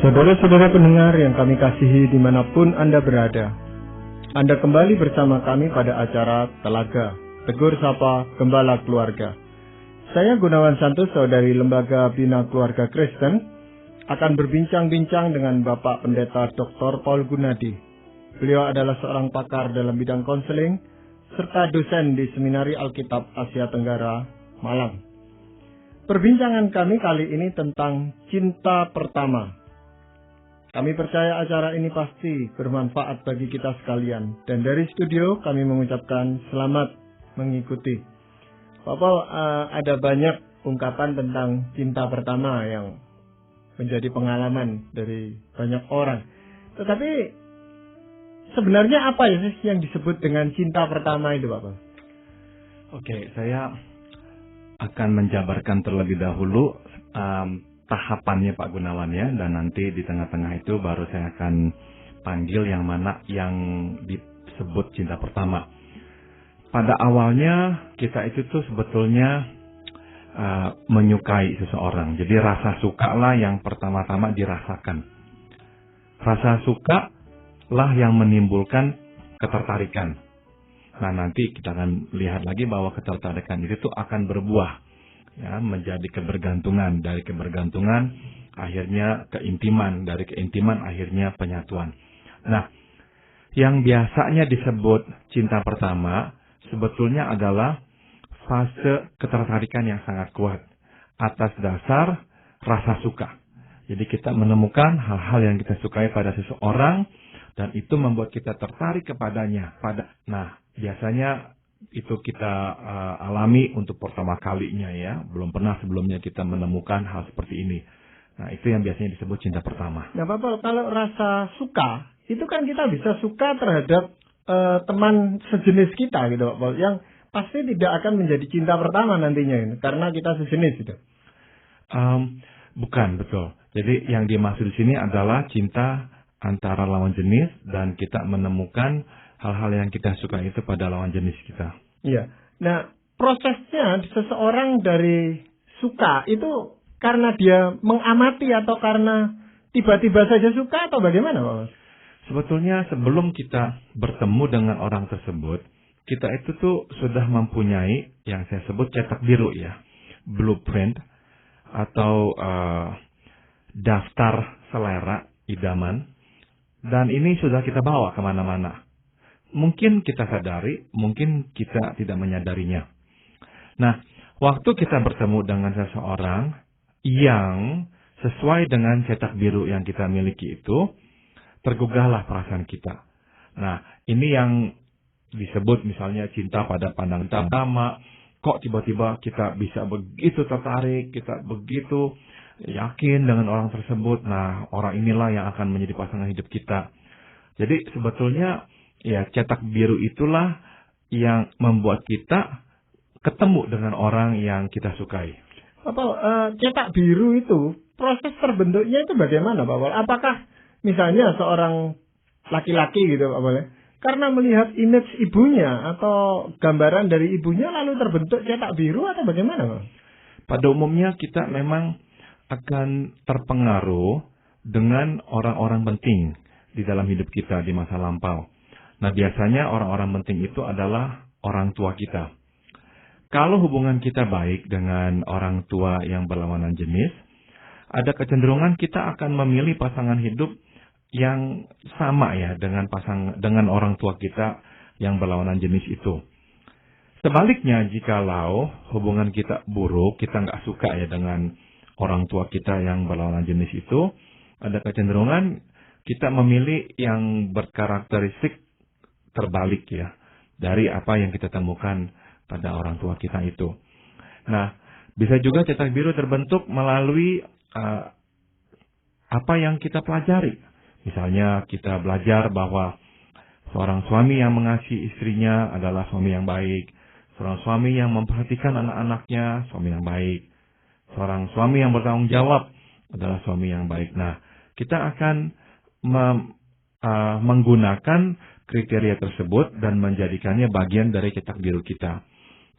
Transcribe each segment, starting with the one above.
Saudara-saudara pendengar yang kami kasihi dimanapun Anda berada, Anda kembali bersama kami pada acara Telaga, Tegur Sapa Gembala Keluarga. Saya Gunawan Santoso dari Lembaga Bina Keluarga Kristen akan berbincang-bincang dengan Bapak Pendeta Dr. Paul Gunadi. Beliau adalah seorang pakar dalam bidang konseling serta dosen di Seminari Alkitab Asia Tenggara, Malang. Perbincangan kami kali ini tentang cinta pertama. Kami percaya acara ini pasti bermanfaat bagi kita sekalian. Dan dari studio kami mengucapkan selamat mengikuti. Pak Paul, ada banyak ungkapan tentang cinta pertama yang menjadi pengalaman dari banyak orang. Tetapi sebenarnya apa ya sih yang disebut dengan cinta pertama itu, Pak Paul? Oke, saya akan menjabarkan terlebih dahulu tahapannya Pak Gunawan ya, dan nanti di tengah-tengah itu baru saya akan panggil yang mana yang disebut cinta pertama. Pada awalnya kita itu tuh sebetulnya menyukai seseorang. Jadi rasa suka lah yang pertama-tama dirasakan. Rasa suka lah yang menimbulkan ketertarikan. Nah, nanti kita akan lihat lagi bahwa ketertarikan itu tuh akan berbuah ya, menjadi kebergantungan, dari kebergantungan akhirnya keintiman, dari keintiman akhirnya penyatuan. Nah, yang biasanya disebut cinta pertama sebetulnya adalah fase ketertarikan yang sangat kuat atas dasar rasa suka. Jadi kita menemukan hal-hal yang kita sukai pada seseorang dan itu membuat kita tertarik kepadanya. Nah, biasanya itu kita alami untuk pertama kalinya ya. Belum pernah sebelumnya kita menemukan hal seperti ini. Nah, itu yang biasanya disebut cinta pertama. Nah, Pak Paul, kalau rasa suka, itu kan kita bisa suka terhadap teman sejenis kita gitu, Pak Paul, yang pasti tidak akan menjadi cinta pertama nantinya ini, karena kita sejenis gitu. Bukan, betul. Jadi yang dimaksud di sini adalah cinta antara lawan jenis dan kita menemukan hal-hal yang kita suka itu pada lawan jenis kita. Iya. Nah, prosesnya seseorang dari suka itu karena dia mengamati atau karena tiba-tiba saja suka atau bagaimana, Pak? Sebetulnya sebelum kita bertemu dengan orang tersebut, kita itu tuh sudah mempunyai yang saya sebut cetak biru ya, blueprint atau daftar selera idaman, dan ini sudah kita bawa kemana-mana. Mungkin kita sadari, mungkin kita tidak menyadarinya. Nah, waktu kita bertemu dengan seseorang yang sesuai dengan cetak biru yang kita miliki itu, tergugahlah perasaan kita. Nah, ini yang disebut misalnya cinta pada pandangan pertama. Kok tiba-tiba kita bisa begitu tertarik, kita begitu yakin dengan orang tersebut. Nah, orang inilah yang akan menjadi pasangan hidup kita. Jadi sebetulnya ya, cetak biru itulah yang membuat kita ketemu dengan orang yang kita sukai. Cetak biru itu, proses terbentuknya itu bagaimana, Pak Paul? Apakah misalnya seorang laki-laki gitu, Pak Paul, karena melihat image ibunya atau gambaran dari ibunya lalu terbentuk cetak biru atau bagaimana, Pak? Pada umumnya kita memang akan terpengaruh dengan orang-orang penting di dalam hidup kita di masa lampau. Nah, biasanya orang-orang penting itu adalah orang tua kita. Kalau hubungan kita baik dengan orang tua yang berlawanan jenis, ada kecenderungan kita akan memilih pasangan hidup yang sama ya dengan orang tua kita yang berlawanan jenis itu. Sebaliknya, jikalau hubungan kita buruk, kita nggak suka ya dengan orang tua kita yang berlawanan jenis itu, ada kecenderungan kita memilih yang berkarakteristik terbalik ya dari apa yang kita temukan pada orang tua kita itu. Nah, bisa juga cetak biru terbentuk melalui apa yang kita pelajari. Misalnya kita belajar bahwa seorang suami yang mengasihi istrinya adalah suami yang baik, seorang suami yang memperhatikan anak-anaknya, suami yang baik, seorang suami yang bertanggung jawab adalah suami yang baik. Nah, kita akan menggunakan kriteria tersebut dan menjadikannya bagian dari cetak biru kita.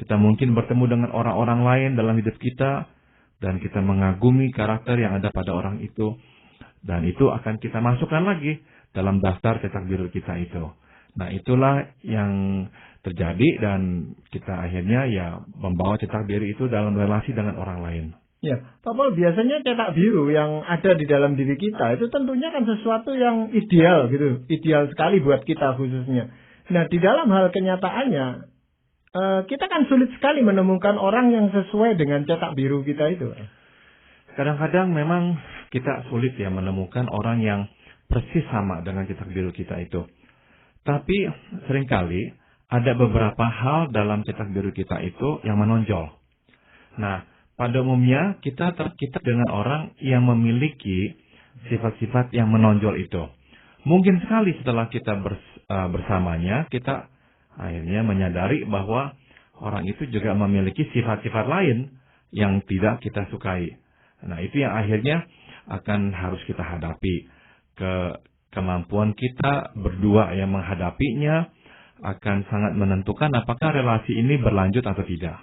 Kita mungkin bertemu dengan orang-orang lain dalam hidup kita dan kita mengagumi karakter yang ada pada orang itu. Dan itu akan kita masukkan lagi dalam daftar cetak biru kita itu. Nah, itulah yang terjadi dan kita akhirnya ya membawa cetak biru itu dalam relasi dengan orang lain. Ya, Pak Paul, biasanya cetak biru yang ada di dalam diri kita itu tentunya kan sesuatu yang ideal gitu, ideal sekali buat kita khususnya. Nah, di dalam hal kenyataannya, kita kan sulit sekali menemukan orang yang sesuai dengan cetak biru kita itu. Kadang-kadang memang kita sulit ya menemukan orang yang persis sama dengan cetak biru kita itu. Tapi seringkali ada beberapa hal dalam cetak biru kita itu yang menonjol. Nah, pada umumnya kita terkitat dengan orang yang memiliki sifat-sifat yang menonjol itu. Mungkin sekali setelah kita bersamanya, kita akhirnya menyadari bahwa orang itu juga memiliki sifat-sifat lain yang tidak kita sukai. Nah, itu yang akhirnya akan harus kita hadapi. Kemampuan kita berdua yang menghadapinya akan sangat menentukan apakah relasi ini berlanjut atau tidak.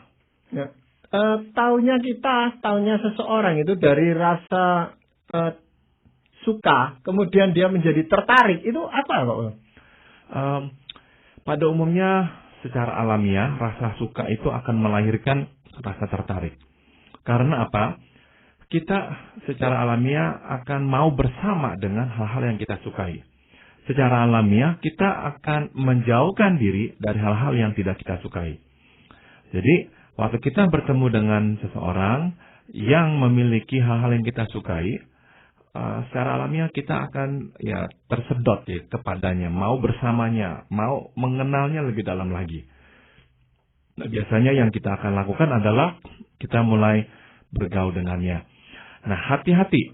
Ya. Taunya seseorang itu dari rasa suka, kemudian dia menjadi tertarik, itu apa Pak? Pada umumnya secara alamiah rasa suka itu akan melahirkan rasa tertarik. Karena apa? Kita secara alamiah akan mau bersama dengan hal-hal yang kita sukai. Secara alamiah kita akan menjauhkan diri dari hal-hal yang tidak kita sukai. Jadi waktu kita bertemu dengan seseorang yang memiliki hal-hal yang kita sukai, secara alamiah kita akan ya tersedot ya kepadanya, mau bersamanya, mau mengenalnya lebih dalam lagi. Nah, biasanya yang kita akan lakukan adalah kita mulai bergaul dengannya. Nah, hati-hati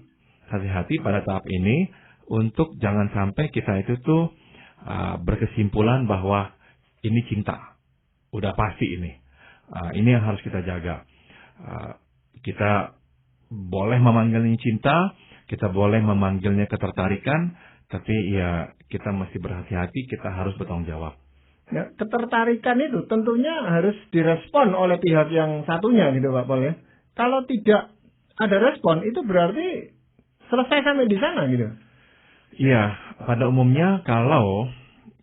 pada tahap ini untuk jangan sampai kita itu tuh berkesimpulan bahwa ini cinta, udah pasti ini. Ini yang harus kita jaga. Kita boleh memanggilnya cinta, kita boleh memanggilnya ketertarikan, tapi ya kita mesti berhati-hati, kita harus bertanggung jawab. Ya, ketertarikan itu tentunya harus direspon oleh pihak yang satunya gitu Pak Paul ya. Kalau tidak ada respon, itu berarti selesai sampai di sana gitu. Iya, pada umumnya kalau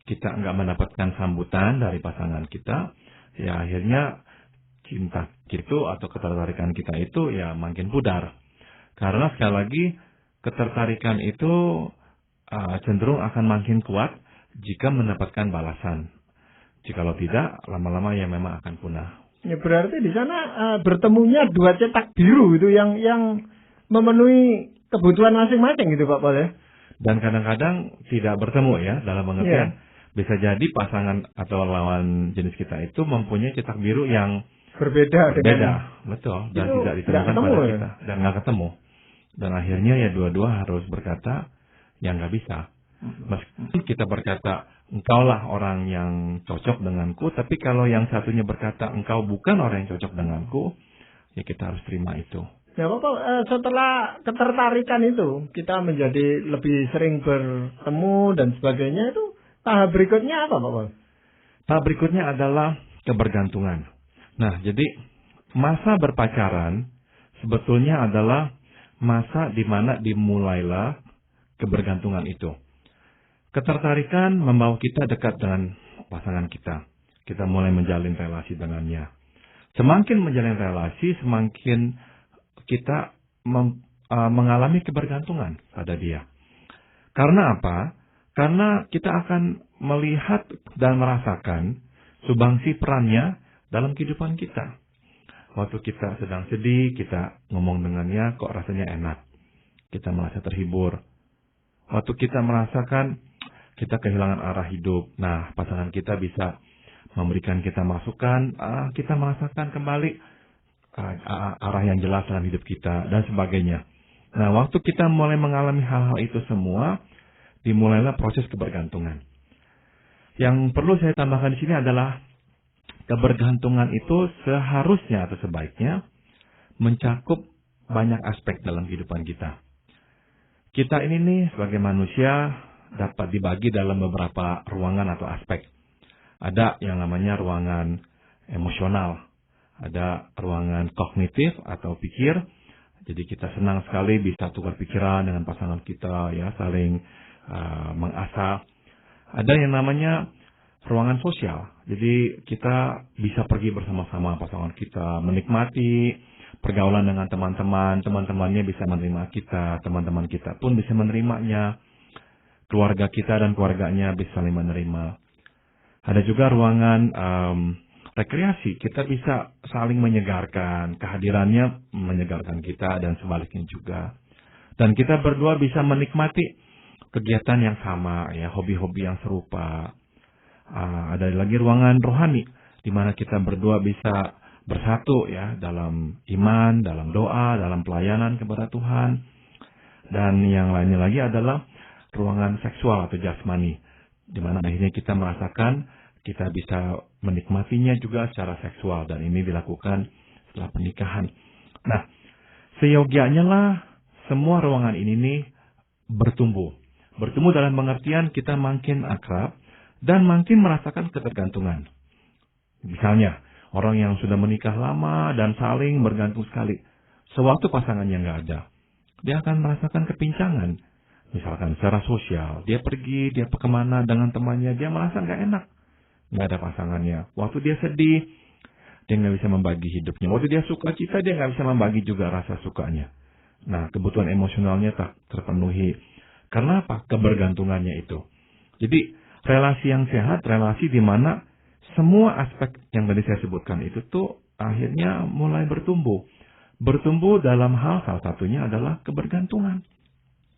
kita nggak mendapatkan sambutan dari pasangan kita, ya akhirnya cinta gitu atau ketertarikan kita itu ya makin pudar. Karena sekali lagi ketertarikan itu cenderung akan makin kuat jika mendapatkan balasan. Jikalau tidak, lama-lama ya memang akan punah. Ya berarti di sana bertemunya dua cetak biru itu yang memenuhi kebutuhan masing-masing gitu Pak Paul ya. Dan kadang-kadang tidak bertemu ya dalam pengertian bisa jadi pasangan atau lawan jenis kita itu mempunyai cetak biru yang berbeda. Betul, dan tidak ditemukan pada kita dan nggak ketemu. Dan akhirnya ya dua-dua harus berkata ya nggak bisa. Meskipun kita berkata engkaulah orang yang cocok denganku, tapi kalau yang satunya berkata engkau bukan orang yang cocok denganku, ya kita harus terima itu. Ya Bapak, setelah ketertarikan itu kita menjadi lebih sering bertemu dan sebagainya, itu tahap berikutnya apa Bapak? Tahap berikutnya adalah kebergantungan. Nah, jadi masa berpacaran sebetulnya adalah masa di mana dimulailah kebergantungan itu. Ketertarikan membawa kita dekat dengan pasangan kita. Kita mulai menjalin relasi dengannya. Semakin menjalin relasi, semakin kita mengalami kebergantungan pada dia. Karena apa? Karena kita akan melihat dan merasakan sumbangsi perannya dalam kehidupan kita. Waktu kita sedang sedih, kita ngomong dengannya, kok rasanya enak. Kita merasa terhibur. Waktu kita merasakan kita kehilangan arah hidup. Nah, pasangan kita bisa memberikan kita masukan, kita merasakan kembali arah yang jelas dalam hidup kita, dan sebagainya. Nah, waktu kita mulai mengalami hal-hal itu semua, dimulailah proses kebergantungan. Yang perlu saya tambahkan di sini adalah kebergantungan itu seharusnya atau sebaiknya mencakup banyak aspek dalam kehidupan kita. Kita ini nih sebagai manusia dapat dibagi dalam beberapa ruangan atau aspek. Ada yang namanya ruangan emosional, ada ruangan kognitif atau pikir, Jadi kita senang sekali bisa tukar pikiran dengan pasangan kita, ya, saling mengasah. Ada yang namanya ruangan sosial. Jadi kita bisa pergi bersama-sama pasangan kita, menikmati pergaulan dengan teman-teman, teman-temannya bisa menerima kita, teman-teman kita pun bisa menerimanya, keluarga kita dan keluarganya bisa saling menerima. Ada juga ruangan rekreasi, kita bisa saling menyegarkan, kehadirannya menyegarkan kita dan sebaliknya juga. Dan kita berdua bisa menikmati kegiatan yang sama, ya, hobi-hobi yang serupa. Ada lagi ruangan rohani, di mana kita berdua bisa bersatu, ya, dalam iman, dalam doa, dalam pelayanan kepada Tuhan. Dan yang lainnya lagi adalah ruangan seksual atau jasmani, di mana akhirnya kita merasakan kita bisa menikmatinya juga secara seksual, dan ini dilakukan setelah pernikahan. Nah, seyogianya lah semua ruangan ini nih bertumbuh. Bertumbuh dalam pengertian kita makin akrab dan makin merasakan ketergantungan. Misalnya, orang yang sudah menikah lama dan saling bergantung sekali, sewaktu pasangannya nggak ada, dia akan merasakan kepincangan. Misalkan secara sosial, dia pergi, dia kemana dengan temannya, dia merasa nggak enak. Nggak ada pasangannya. Waktu dia sedih, dia nggak bisa membagi hidupnya. Waktu dia suka cita, dia nggak bisa membagi juga rasa sukanya. Nah, kebutuhan emosionalnya tak terpenuhi. Karena apa? Kebergantungannya itu. Jadi, relasi yang sehat, relasi di mana semua aspek yang tadi saya sebutkan itu tuh akhirnya mulai bertumbuh. Bertumbuh dalam hal salah satunya adalah kebergantungan.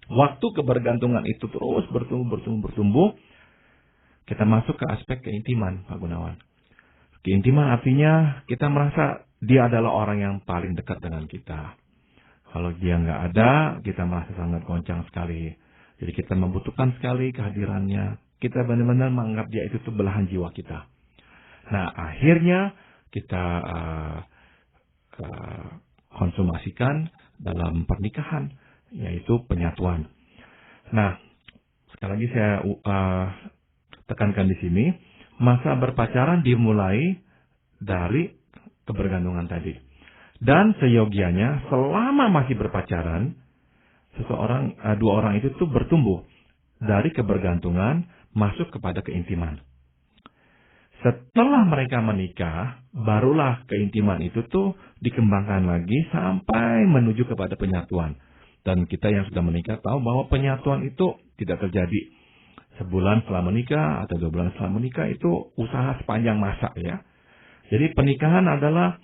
Waktu kebergantungan itu terus bertumbuh, kita masuk ke aspek keintiman, Pak Gunawan. Keintiman artinya kita merasa dia adalah orang yang paling dekat dengan kita. Kalau dia nggak ada, kita merasa sangat goncang sekali. Jadi kita membutuhkan sekali kehadirannya. Kita benar-benar menganggap dia itu tuh belahan jiwa kita. Nah, akhirnya kita konsumasikan dalam pernikahan, yaitu penyatuan. Nah, sekali lagi saya tekankan di sini, masa berpacaran dimulai dari kebergantungan tadi. Dan seyogianya selama masih berpacaran, dua orang itu tuh bertumbuh dari kebergantungan masuk kepada keintiman. Setelah mereka menikah, barulah keintiman itu tuh dikembangkan lagi sampai menuju kepada penyatuan. Dan kita yang sudah menikah tahu bahwa penyatuan itu tidak terjadi sebulan setelah menikah atau 2 bulan setelah menikah, itu usaha sepanjang masa, ya. Jadi pernikahan adalah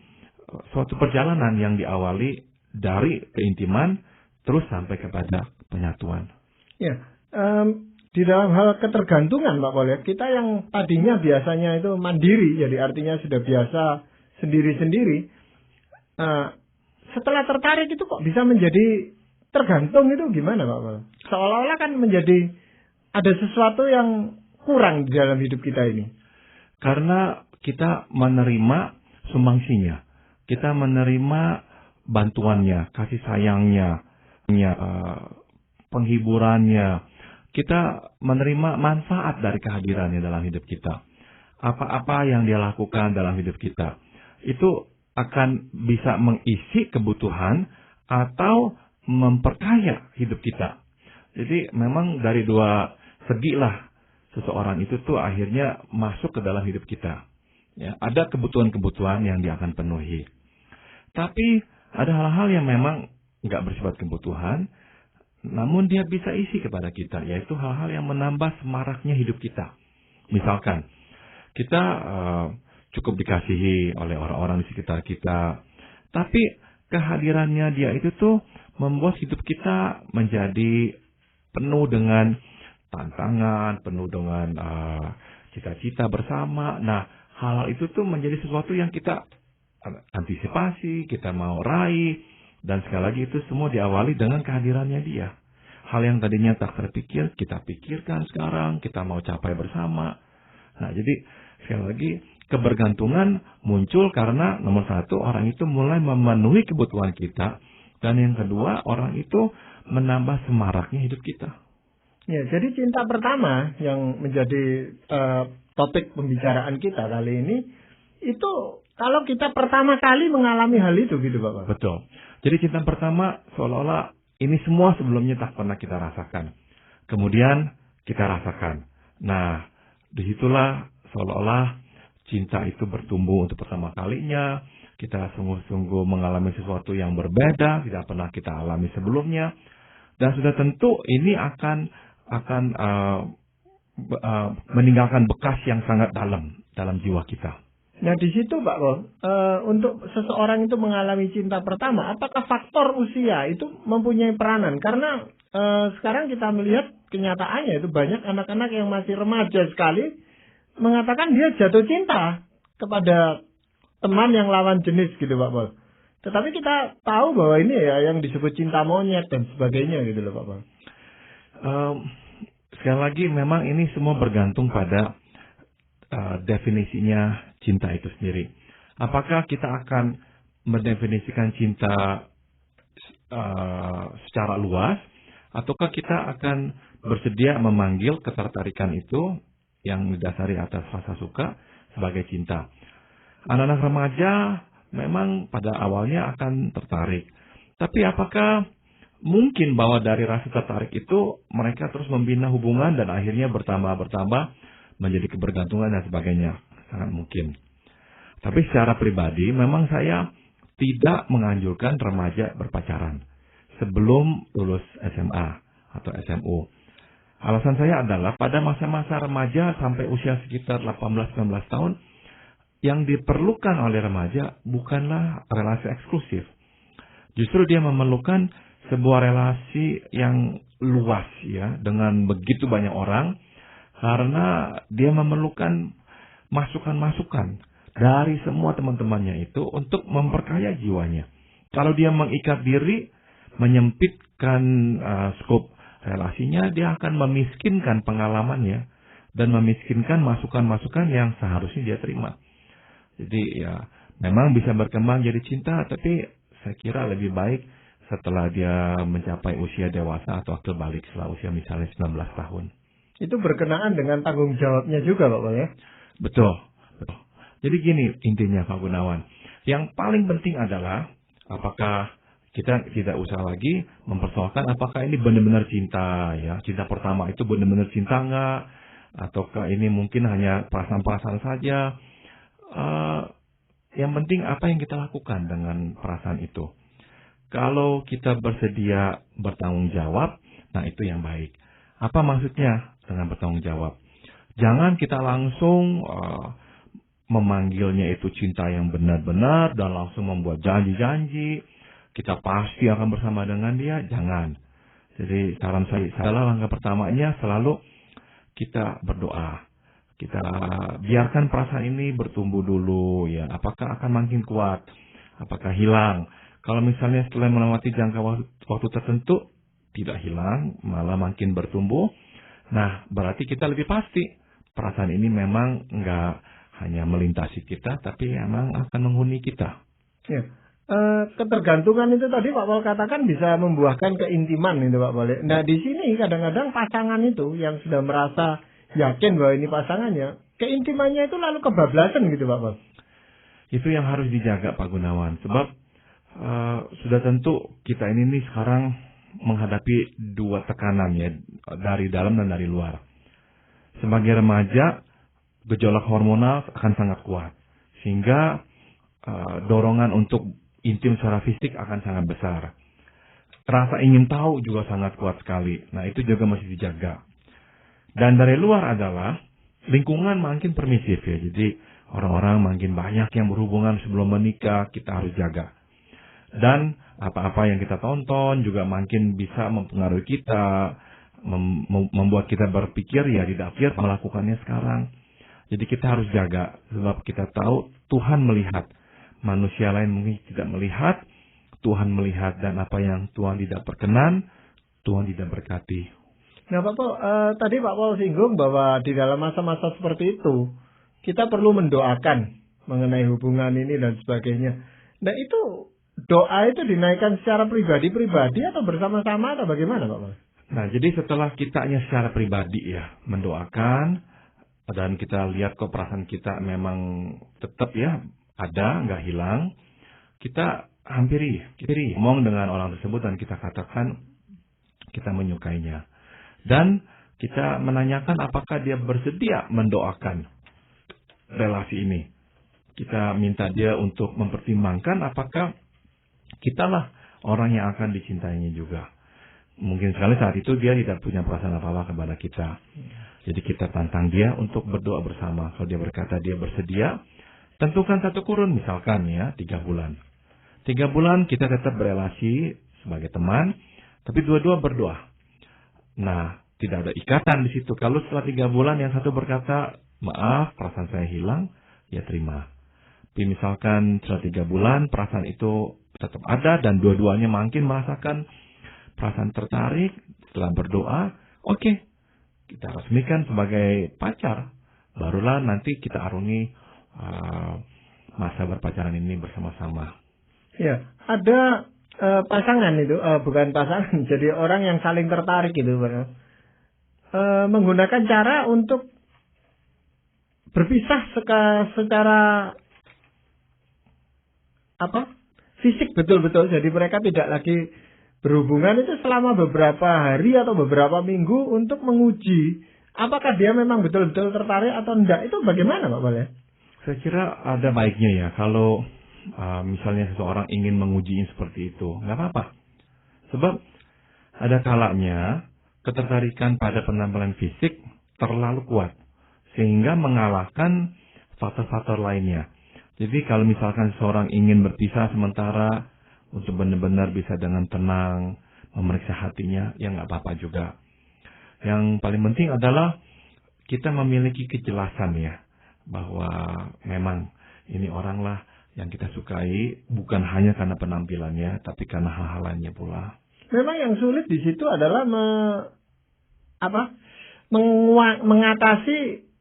suatu perjalanan yang diawali dari keintiman terus sampai kepada penyatuan. Ya, di dalam hal ketergantungan, Pak Paul, kita yang tadinya biasanya itu mandiri, jadi artinya sudah biasa sendiri-sendiri. Setelah tertarik itu kok bisa menjadi tergantung, itu gimana, Pak Paul? Seolah-olah kan menjadi ada sesuatu yang kurang di dalam hidup kita ini. Karena kita menerima sumbangsinya, kita menerima bantuannya, kasih sayangnya, penghiburannya. Kita menerima manfaat dari kehadirannya dalam hidup kita. Apa-apa yang dia lakukan dalam hidup kita, itu akan bisa mengisi kebutuhan atau memperkaya hidup kita. Jadi memang dari dua segi lah seseorang itu tuh akhirnya masuk ke dalam hidup kita. Ya, ada kebutuhan-kebutuhan yang dia akan penuhi. Tapi ada hal-hal yang memang nggak bersifat kebutuhan, namun dia bisa isi kepada kita, yaitu hal-hal yang menambah semaraknya hidup kita. Misalkan, kita cukup dikasihi oleh orang-orang di sekitar kita, tapi kehadirannya dia itu tuh membuat hidup kita menjadi penuh dengan tantangan, penuh dengan cita-cita bersama. Nah, hal itu tuh menjadi sesuatu yang kita antisipasi, kita mau raih. Dan sekali lagi itu semua diawali dengan kehadirannya dia. Hal yang tadinya tak terpikir, kita pikirkan sekarang, kita mau capai bersama. Nah, jadi sekali lagi kebergantungan muncul karena nomor satu, orang itu mulai memenuhi kebutuhan kita. Dan yang kedua, orang itu menambah semaraknya hidup kita. Ya, jadi cinta pertama yang menjadi topik pembicaraan kita kali ini, itu kalau kita pertama kali mengalami hal itu gitu Pak. Betul. Jadi cinta pertama seolah-olah ini semua sebelumnya tak pernah kita rasakan. Kemudian kita rasakan. Nah, disitulah seolah-olah cinta itu bertumbuh untuk pertama kalinya. Kita sungguh-sungguh mengalami sesuatu yang berbeda, tidak pernah kita alami sebelumnya. Dan sudah tentu ini akan meninggalkan bekas yang sangat dalam jiwa kita. Nah di situ Pak Pol, untuk seseorang itu mengalami cinta pertama, apakah faktor usia itu mempunyai peranan? Karena sekarang kita melihat kenyataannya itu banyak anak-anak yang masih remaja sekali mengatakan dia jatuh cinta kepada teman yang lawan jenis gitu Pak Pol. Tetapi kita tahu bahwa ini ya yang disebut cinta monyet dan sebagainya gitu loh Pak Pol. Sekali lagi memang ini semua bergantung pada definisinya cinta itu sendiri. Apakah kita akan mendefinisikan cinta secara luas, ataukah kita akan bersedia memanggil ketertarikan itu yang didasari atas rasa suka sebagai cinta? Anak-anak remaja memang pada awalnya akan tertarik. Tapi apakah mungkin bahwa dari rasa tertarik itu mereka terus membina hubungan dan akhirnya bertambah menjadi kebergantungan dan sebagainya? Sangat mungkin. Tapi secara pribadi memang saya tidak menganjurkan remaja berpacaran sebelum lulus SMA atau SMU. Alasan saya adalah pada masa-masa remaja sampai usia sekitar 18-19 tahun, yang diperlukan oleh remaja bukanlah relasi eksklusif. Justru dia memerlukan sebuah relasi yang luas ya, dengan begitu banyak orang, karena dia memerlukan masukan-masukan dari semua teman-temannya itu untuk memperkaya jiwanya. Kalau dia mengikat diri, menyempitkan skop relasinya, dia akan memiskinkan pengalamannya dan memiskinkan masukan-masukan yang seharusnya dia terima. Jadi ya memang bisa berkembang jadi cinta, tapi saya kira lebih baik setelah dia mencapai usia dewasa atau akil balik setelah usia misalnya 19 tahun. Itu berkenaan dengan tanggung jawabnya juga Pak ya? Betul. Jadi gini intinya Pak Gunawan. Yang paling penting adalah apakah kita tidak usah lagi mempersoalkan apakah ini benar-benar cinta ya. Cinta pertama itu benar-benar cinta enggak? Ataukah ini mungkin hanya perasaan-perasaan saja? Yang penting apa yang kita lakukan dengan perasaan itu. Kalau kita bersedia bertanggung jawab, nah itu yang baik. Apa maksudnya dengan bertanggung jawab? Jangan kita langsung memanggilnya itu cinta yang benar-benar dan langsung membuat janji-janji. Kita pasti akan bersama dengan dia. Jangan. Jadi saran saya adalah langkah pertamanya selalu kita berdoa. Kita biarkan perasaan ini bertumbuh dulu ya. Apakah akan makin kuat? Apakah hilang? Kalau misalnya setelah melewati jangka waktu tertentu tidak hilang, malah makin bertumbuh. Nah, berarti kita lebih pasti perasaan ini memang nggak hanya melintasi kita, tapi memang akan menghuni kita. Ya. Ketergantungan itu tadi Pak Pol katakan bisa membuahkan keintiman itu Pak Pol. Nah di sini kadang-kadang pasangan itu yang sudah merasa yakin bahwa ini pasangannya, keintimannya itu lalu kebablasan gitu Pak Pol. Itu yang harus dijaga Pak Gunawan. Sebab sudah tentu kita ini sekarang menghadapi dua tekanan ya, dari dalam dan dari luar. Sebagai remaja, gejolak hormonal akan sangat kuat. Sehingga dorongan untuk intim secara fisik akan sangat besar. Rasa ingin tahu juga sangat kuat sekali. Nah itu juga mesti dijaga. Dan dari luar adalah lingkungan makin permisif ya. Jadi orang-orang makin banyak yang berhubungan sebelum menikah, kita harus jaga. Dan apa-apa yang kita tonton juga makin bisa mempengaruhi kita, membuat kita berpikir ya tidak fair melakukannya sekarang. Jadi kita harus jaga, sebab kita tahu Tuhan melihat. Manusia lain mungkin tidak melihat, Tuhan melihat, dan apa yang Tuhan tidak berkenan, Tuhan tidak berkati. Nah Pak Pol, tadi Pak Pol singgung bahwa di dalam masa-masa seperti itu, kita perlu mendoakan mengenai hubungan ini dan sebagainya. Nah itu, doa itu dinaikkan secara pribadi-pribadi atau bersama-sama atau bagaimana Pak Pol? Nah jadi setelah kitanya secara pribadi ya, mendoakan, dan kita lihat kok perasaan kita memang tetap ya, ada, nggak hilang, kita hampiri, ngomong dengan orang tersebut dan kita katakan kita menyukainya. Dan kita menanyakan apakah dia bersedia mendoakan relasi ini. Kita minta dia untuk mempertimbangkan apakah kitalah orang yang akan dicintainya juga. Mungkin sekali saat itu dia tidak punya perasaan apa-apa kepada kita. Jadi kita tantang dia untuk berdoa bersama. Kalau dia berkata dia bersedia, tentukan satu kurun misalkan ya, 3 bulan. 3 bulan kita tetap berelasi sebagai teman, tapi dua-dua berdoa. Nah, tidak ada ikatan di situ. Kalau setelah 3 bulan yang satu berkata, maaf, perasaan saya hilang, ya terima. Tapi misalkan setelah 3 bulan, perasaan itu tetap ada dan dua-duanya makin merasakan perasaan tertarik setelah berdoa, oke, kita resmikan sebagai pacar. Barulah nanti kita arungi masa berpacaran ini bersama-sama. Ya, ada pasangan itu, bukan pasangan, jadi orang yang saling tertarik gitu, menggunakan cara untuk berpisah secara fisik betul-betul. Jadi mereka tidak lagi berhubungan itu selama beberapa hari atau beberapa minggu untuk menguji apakah dia memang betul-betul tertarik atau enggak. Itu bagaimana Pak Bal? Saya kira ada baiknya ya kalau misalnya seseorang ingin menguji seperti itu, nggak apa-apa. Sebab ada kalanya ketertarikan pada penampilan fisik terlalu kuat sehingga mengalahkan faktor-faktor lainnya. Jadi kalau misalkan seseorang ingin berpisah sementara untuk benar-benar bisa dengan tenang memeriksa hatinya, ya nggak apa-apa juga. Yang paling penting adalah kita memiliki kejelasan ya, bahwa memang ini oranglah yang kita sukai, bukan hanya karena penampilannya, tapi karena hal-hal lainnya pula. Memang yang sulit di situ adalah mengatasi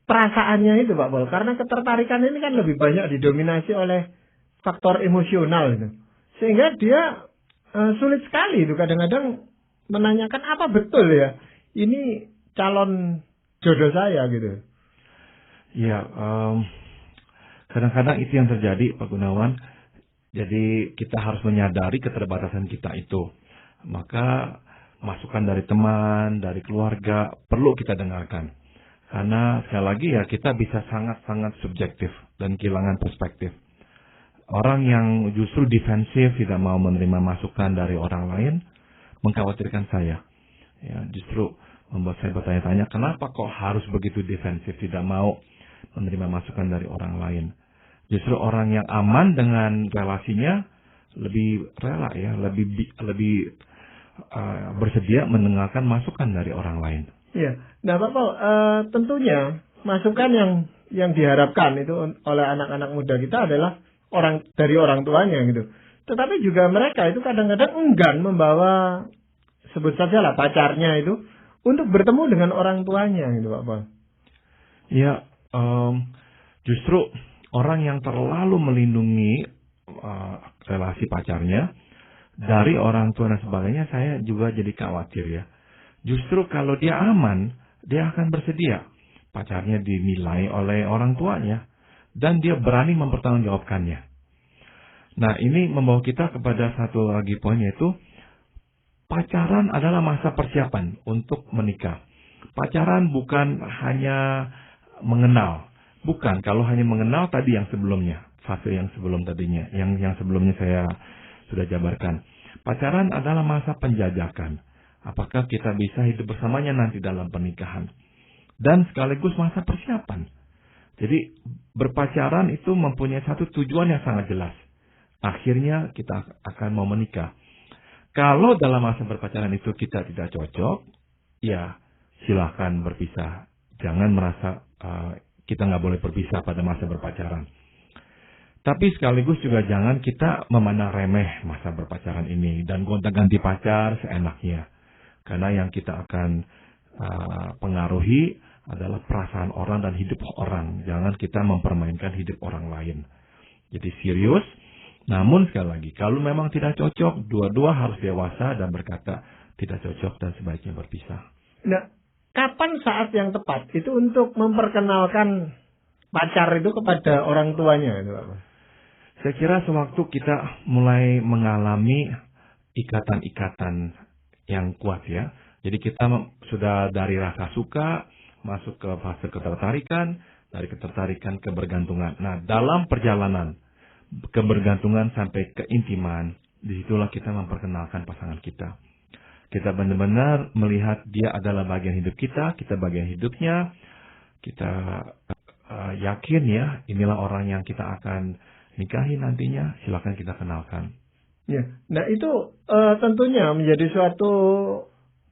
perasaannya itu Pak Bal. Karena ketertarikan ini kan lebih banyak didominasi oleh faktor emosional itu. Sehingga dia sulit sekali itu kadang-kadang menanyakan apa betul ya ini calon jodoh saya gitu. Ya, kadang-kadang itu yang terjadi Pak Gunawan. Jadi kita harus menyadari keterbatasan kita itu. Maka masukan dari teman, dari keluarga perlu kita dengarkan. Karena sekali lagi ya kita bisa sangat-sangat subjektif dan kehilangan perspektif. Orang yang justru defensif tidak mau menerima masukan dari orang lain mengkhawatirkan saya. Ya, justru membuat saya bertanya-tanya kenapa kok harus begitu defensif tidak mau menerima masukan dari orang lain. Justru orang yang aman dengan relasinya lebih rela ya, lebih bersedia mendengarkan masukan dari orang lain. Iya. Nah, Pak Paul, tentunya masukan yang diharapkan itu oleh anak-anak muda kita adalah dari orang tuanya gitu. Tetapi juga mereka itu kadang-kadang enggan membawa sebut saja lah pacarnya itu untuk bertemu dengan orang tuanya gitu, Pak Paul. Iya, justru orang yang terlalu melindungi relasi pacarnya dari orang tua dan sebagainya, saya juga jadi khawatir ya. Justru kalau dia aman, dia akan bersedia. Pacarnya dinilai oleh orang tuanya. Dan dia berani mempertanggungjawabkannya. Nah, ini membawa kita kepada satu lagi poin, yaitu pacaran adalah masa persiapan untuk menikah. Pacaran bukan hanya mengenal. Bukan, kalau hanya mengenal tadi yang sebelumnya. Fase yang sebelum tadinya. Yang sebelumnya saya sudah jabarkan. Pacaran adalah masa penjajakan. Apakah kita bisa hidup bersamanya nanti dalam pernikahan. Dan sekaligus masa persiapan. Jadi berpacaran itu mempunyai satu tujuan yang sangat jelas. Akhirnya kita akan mau menikah. Kalau dalam masa berpacaran itu kita tidak cocok, ya silahkan berpisah. Jangan merasa kita nggak boleh berpisah pada masa berpacaran. Tapi sekaligus juga jangan kita memandang remeh masa berpacaran ini. Dan gonta-ganti pacar seenaknya. Karena yang kita akan pengaruhi adalah perasaan orang dan hidup orang. Jangan kita mempermainkan hidup orang lain. Jadi serius. Namun sekali lagi, kalau memang tidak cocok, dua-dua harus dewasa dan berkata tidak cocok dan sebaiknya berpisah. Nah, kapan saat yang tepat itu untuk memperkenalkan pacar itu kepada orang tuanya itu, Pak? Saya kira sewaktu kita mulai mengalami ikatan-ikatan yang kuat ya. Jadi kita sudah dari rasa suka masuk ke fase ketertarikan, dari ketertarikan ke bergantungan. Nah, dalam perjalanan kebergantungan sampai keintiman, disitulah kita memperkenalkan pasangan kita. Kita benar-benar melihat dia adalah bagian hidup kita bagian hidupnya. Kita yakin ya, inilah orang yang kita akan nikahi nantinya, silakan kita kenalkan. Ya, nah itu tentunya menjadi suatu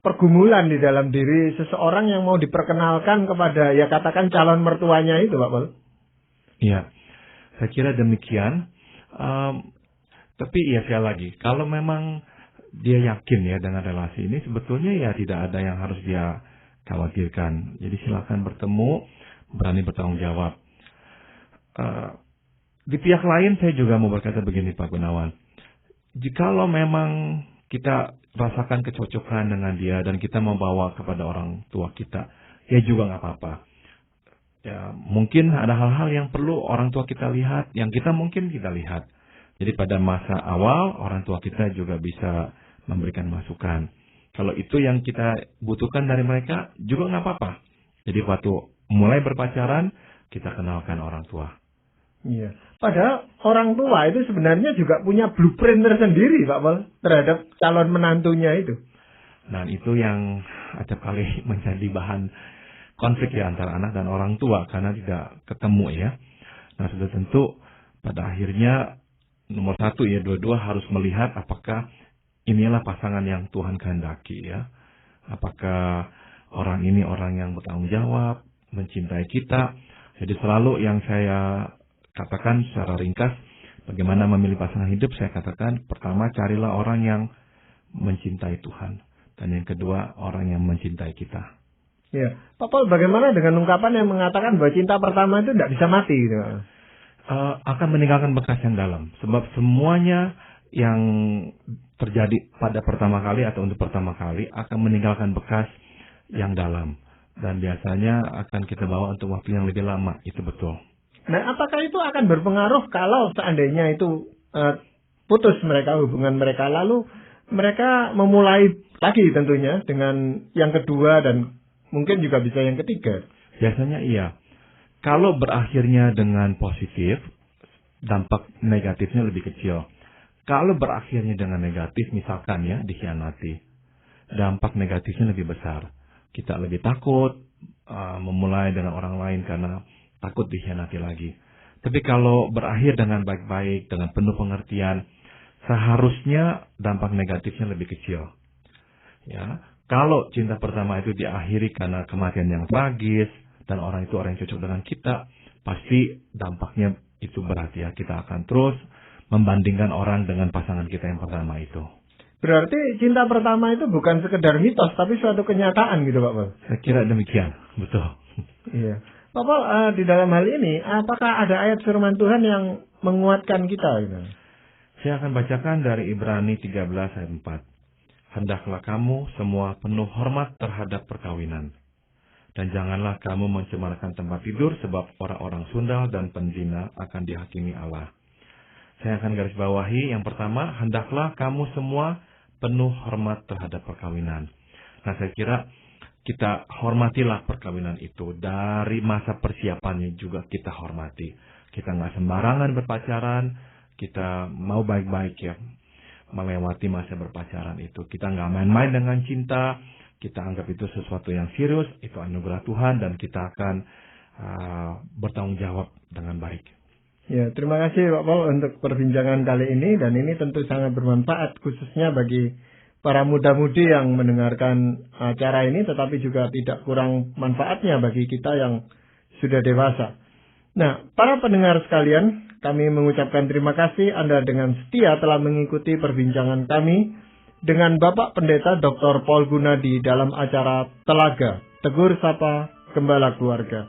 pergumulan di dalam diri seseorang yang mau diperkenalkan kepada, ya katakan calon mertuanya itu, Pak Paul. Iya, saya kira demikian. Tapi ya sekali lagi, kalau memang dia yakin ya dengan relasi ini, sebetulnya ya tidak ada yang harus dia khawatirkan. Jadi silakan bertemu, berani bertanggung jawab. Di pihak lain saya juga mau berkata begini Pak Gunawan. Jikalau memang kita rasakan kecocokan dengan dia dan kita membawa kepada orang tua kita, ya juga nggak apa-apa. Ya, mungkin ada hal-hal yang perlu orang tua kita lihat, yang kita mungkin kita lihat. Jadi pada masa awal orang tua kita juga bisa memberikan masukan. Kalau itu yang kita butuhkan dari mereka juga nggak apa-apa. Jadi waktu mulai berpacaran kita kenalkan orang tua. Iya. Padahal orang tua itu sebenarnya juga punya blueprint tersendiri, Pak Paul, terhadap calon menantunya itu. Nah, itu yang acap kali menjadi bahan konflik ya antara anak dan orang tua karena tidak ketemu ya. Nah, sudah tentu pada akhirnya nomor satu ya, dua-dua harus melihat apakah inilah pasangan yang Tuhan kehendaki ya. Apakah orang ini orang yang bertanggung jawab, mencintai kita. Jadi selalu yang saya katakan secara ringkas, bagaimana memilih pasangan hidup, saya katakan pertama carilah orang yang mencintai Tuhan. Dan yang kedua orang yang mencintai kita. Ya, Pak Paul, bagaimana dengan ungkapan yang mengatakan bahwa cinta pertama itu tidak bisa mati gitu? Akan meninggalkan bekas yang dalam. Sebab semuanya yang terjadi pada pertama kali atau untuk pertama kali akan meninggalkan bekas yang dalam. Dan biasanya akan kita bawa untuk waktu yang lebih lama, itu betul. Nah, apakah itu akan berpengaruh kalau seandainya itu putus mereka, hubungan mereka, lalu mereka memulai lagi tentunya dengan yang kedua dan mungkin juga bisa yang ketiga? Biasanya iya. Kalau berakhirnya dengan positif, dampak negatifnya lebih kecil. Kalau berakhirnya dengan negatif, misalkan ya dikhianati, dampak negatifnya lebih besar. Kita lebih takut memulai dengan orang lain karena takut dikhianati lagi. Tapi kalau berakhir dengan baik-baik, dengan penuh pengertian, seharusnya dampak negatifnya lebih kecil. Ya, kalau cinta pertama itu diakhiri karena kematian yang tragis dan orang itu orang yang cocok dengan kita, pasti dampaknya itu berat ya. Kita akan terus membandingkan orang dengan pasangan kita yang pertama itu. Berarti cinta pertama itu bukan sekedar mitos, tapi suatu kenyataan gitu, Pak Paul? Saya kira demikian, betul. Iya. Pak Paul, di dalam hal ini, apakah ada ayat firman Tuhan yang menguatkan kita? Gitu? Saya akan bacakan dari Ibrani 13 ayat 4. Hendaklah kamu semua penuh hormat terhadap perkawinan. Dan janganlah kamu mencemarkan tempat tidur, sebab orang-orang sundal dan penzina akan dihakimi Allah. Saya akan garis bawahi, yang pertama, hendaklah kamu semua penuh hormat terhadap perkawinan. Nah, saya kira kita hormatilah perkawinan itu. Dari masa persiapannya juga kita hormati. Kita nggak sembarangan berpacaran. Kita mau baik-baik ya. Melewati masa berpacaran itu. Kita nggak main-main dengan cinta. Kita anggap itu sesuatu yang serius. Itu anugerah Tuhan. Dan kita akan bertanggung jawab dengan baik. Ya, terima kasih Pak Paul untuk perbincangan kali ini. Dan ini tentu sangat bermanfaat khususnya bagi para muda-mudi yang mendengarkan acara ini, tetapi juga tidak kurang manfaatnya bagi kita yang sudah dewasa. Nah, para pendengar sekalian, kami mengucapkan terima kasih Anda dengan setia telah mengikuti perbincangan kami dengan Bapak Pendeta Dr. Paul Gunadi dalam acara Telaga, Tegur Sapa Gembala Keluarga.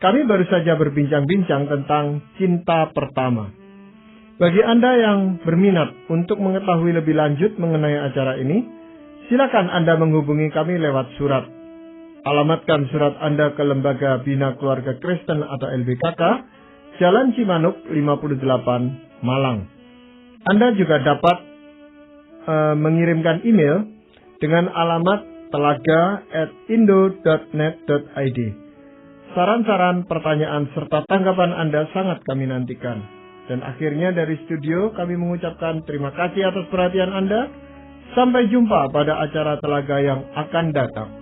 Kami baru saja berbincang-bincang tentang cinta pertama. Bagi Anda yang berminat untuk mengetahui lebih lanjut mengenai acara ini, silakan Anda menghubungi kami lewat surat. Alamatkan surat Anda ke Lembaga Bina Keluarga Kristen atau LBKK, Jalan Cimanuk 58, Malang. Anda juga dapat mengirimkan email dengan alamat telaga@indo.net.id. Saran-saran, pertanyaan, serta tanggapan Anda sangat kami nantikan. Dan akhirnya dari studio kami mengucapkan terima kasih atas perhatian Anda. Sampai jumpa pada acara Telaga yang akan datang.